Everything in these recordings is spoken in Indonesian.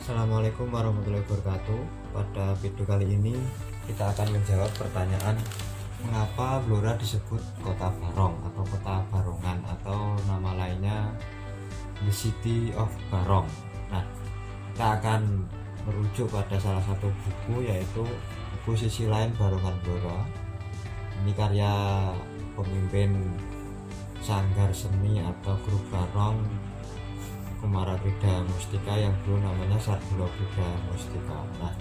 Assalamualaikum warahmatullahi wabarakatuh. Pada video kali ini kita akan menjawab pertanyaan mengapa Blora disebut kota Barong atau kota Barongan atau nama lainnya The City of Barong. Nah, kita akan merujuk pada salah satu buku, yaitu buku Sisi Lain Barongan Blora. Ini karya pemimpin Sanggar Seni atau Grup Barong Kumarakrida Mustika yang dulu namanya Sarbula Krida Mustika. Nah,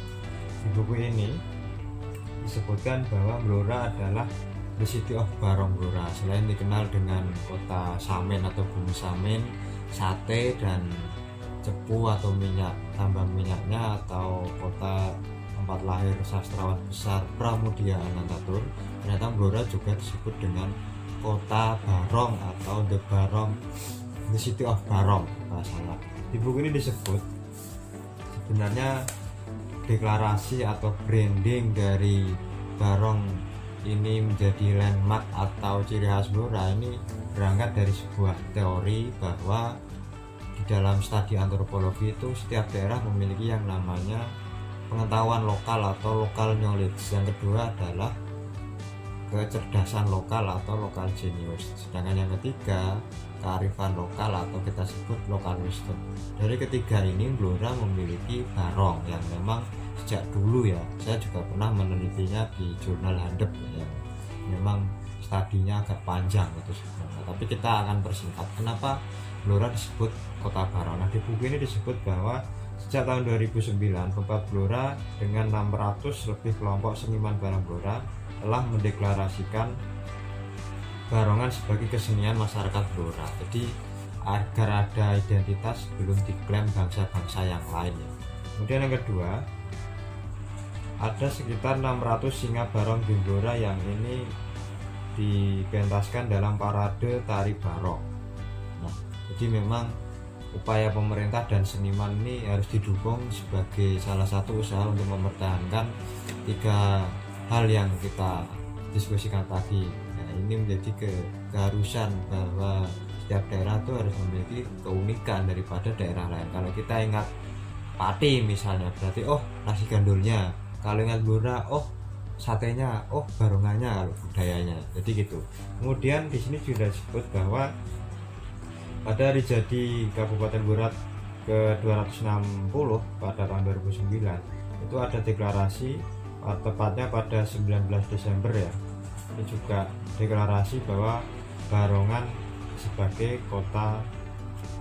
di buku ini disebutkan bahwa Blora adalah The City of Barong Blora. Selain dikenal dengan kota samin atau bumi samin, sate dan cepu atau minyak tambang minyaknya, atau kota tempat lahir sastrawan besar Pramudia Anantatur, ternyata Blora juga disebut dengan kota Barong atau The Barong, The City of Barong masalah. Di buku ini disebut sebenarnya deklarasi atau branding dari Barong ini menjadi landmark atau ciri khas Blora ini berangkat dari sebuah teori bahwa di dalam studi antropologi itu setiap daerah memiliki yang namanya pengetahuan lokal atau local knowledge. Yang kedua adalah kecerdasan lokal atau local genius. Sedangkan yang ketiga kearifan lokal atau kita sebut local wisdom. Dari ketiga ini Blora memiliki Barong yang memang sejak dulu ya, saya juga pernah menelitinya di jurnal Handep yang memang studinya agak panjang gitu sebenarnya. Tapi kita akan persingkat kenapa Blora disebut kota Barong. Nah, di buku ini disebut bahwa sejak tahun 2009 tempat Blora dengan 600 lebih kelompok seniman barong Blora telah mendeklarasikan Barongan sebagai kesenian masyarakat Blora. Jadi agar ada identitas belum diklaim bangsa-bangsa yang lain ya. Kemudian yang kedua, ada sekitar 600 singa barong di Blora yang ini dipentaskan dalam parade tari barong. Nah, jadi memang upaya pemerintah dan seniman ini harus didukung sebagai salah satu usaha untuk mempertahankan tiga hal yang kita diskusikan tadi. Nah, ini menjadi keharusan bahwa setiap daerah itu harus memiliki keunikan daripada daerah lain. Kalau kita ingat Pati misalnya, berarti oh nasi gandulnya. Kalau ingat Blora, oh satenya, oh barongannya kalau budayanya. Jadi gitu. Kemudian di sini juga disebut bahwa pada hari jadi Kabupaten Blora ke-260 pada tahun 2009 itu ada deklarasi, tepatnya pada 19 Desember ya. Ini juga deklarasi bahwa Barongan sebagai kota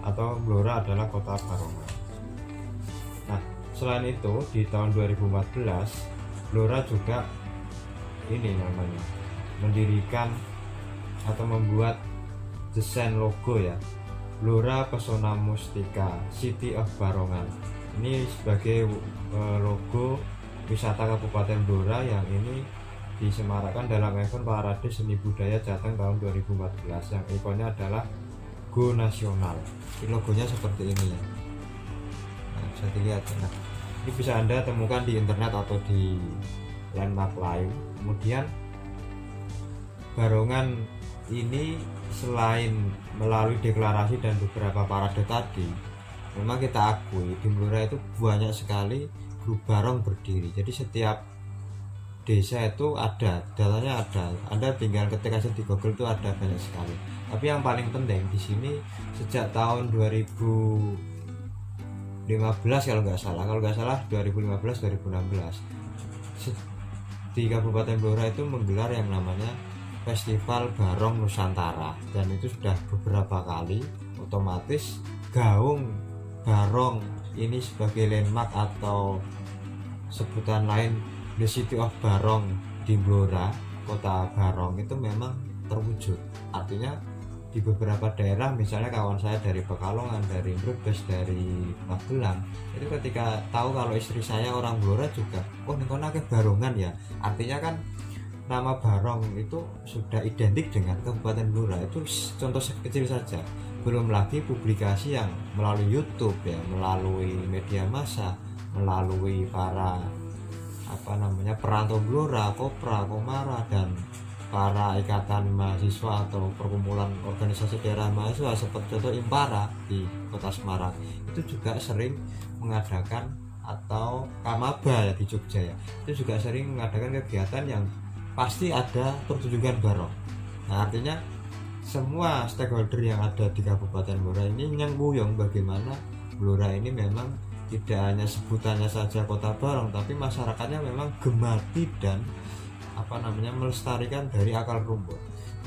atau Blora adalah kota Barongan. Nah, selain itu di tahun 2014 Blora juga ini namanya mendirikan atau membuat desain logo ya, Blora Pesona Mustika City of Barongan. Ini sebagai logo wisata Kabupaten Blora yang ini disemarakkan dalam event Parade Seni Budaya Jateng tahun 2014 yang ikonnya adalah Go Nasional. Ini logonya seperti ini ya. Nah, bisa dilihat ya. Nah, ini bisa Anda temukan di internet atau di landmark lain. Kemudian Barongan ini selain melalui deklarasi dan beberapa parade tadi, memang kita akui di Blora itu banyak sekali grup barong berdiri. Jadi setiap desa itu ada, datanya ada. Anda tinggal ketik aja di Google itu ada banyak sekali. Tapi yang paling penting di sini sejak tahun 2015 kalau nggak salah 2015-2016 di Kabupaten Blora itu menggelar yang namanya Festival Barong Nusantara, dan itu sudah beberapa kali. Otomatis gaung barong ini sebagai landmark atau sebutan lain The City of Barong di Blora, kota Barong itu memang terwujud. Artinya di beberapa daerah, misalnya kawan saya dari Pekalongan, dari Brebes, dari Magelang, itu ketika tahu kalau istri saya orang Blora juga, oh ning kono akeh barongan ya, artinya kan nama Barong itu sudah identik dengan Kabupaten Blora. Itu contoh kecil saja, belum lagi publikasi yang melalui YouTube ya, melalui media massa, melalui para perantau Blora, Kopra, Komara, dan para ikatan mahasiswa atau perkumpulan organisasi daerah mahasiswa seperti contoh Impara di Kota Semarang itu juga sering mengadakan, atau Kamaba ya di Jogja ya, itu juga sering mengadakan kegiatan yang pasti ada pertunjukan barong. Nah, artinya semua stakeholder yang ada di Kabupaten Blora ini nyengkuyung bagaimana Blora ini memang tidak hanya sebutannya saja kota barong, tapi masyarakatnya memang gemati dan melestarikan dari akar rumput.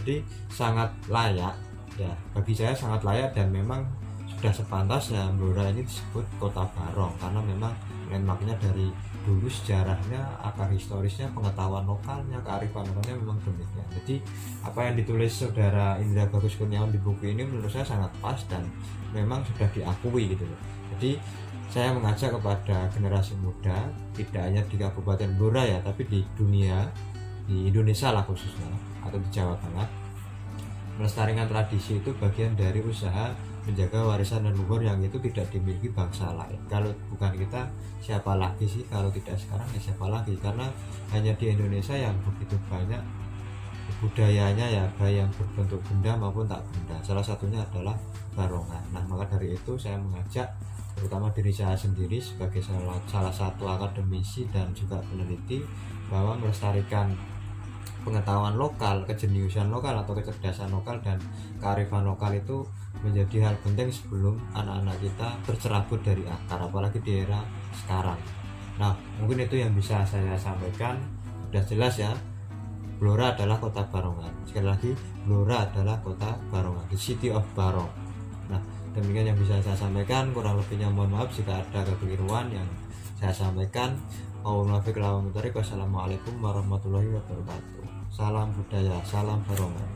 Jadi sangat layak ya, bagi saya sangat layak, dan memang sudah sepantasnya Blora ini disebut kota barong, karena memang landmarknya dari dulu, sejarahnya, akar historisnya, pengetahuan lokalnya, kearifan lokalnya memang demikian. Jadi apa yang ditulis saudara Indra Bagus Kurniawan di buku ini menurut saya sangat pas dan memang sudah diakui gitu loh. Jadi saya mengajak kepada generasi muda, tidak hanya di Kabupaten Blora ya, tapi di dunia, di Indonesia lah khususnya, atau di Jawa Tengah, melestarikan tradisi itu bagian dari usaha menjaga warisan leluhur yang itu tidak dimiliki bangsa lain. Kalau bukan kita, siapa lagi sih? Kalau tidak sekarang ya siapa lagi? Karena hanya di Indonesia yang begitu banyak budayanya ya, baik yang berbentuk benda maupun tak benda. Salah satunya adalah barongan. Nah, maka dari itu saya mengajak terutama diri saya sendiri sebagai salah satu akademisi dan juga peneliti, bahwa melestarikan pengetahuan lokal, kejeniusan lokal atau kecerdasan lokal dan kearifan lokal itu menjadi hal penting sebelum anak-anak kita tercerabut dari akar, apalagi di era sekarang. Nah, mungkin itu yang bisa saya sampaikan. Sudah jelas ya, Blora adalah kota barongan. Sekali lagi, Blora adalah kota barongan, the city of Barong. Nah, demikian yang bisa saya sampaikan. Kurang lebihnya mohon maaf jika ada kekeliruan yang saya sampaikan. Wassalamualaikum warahmatullahi wabarakatuh. Salam budaya, salam barongan.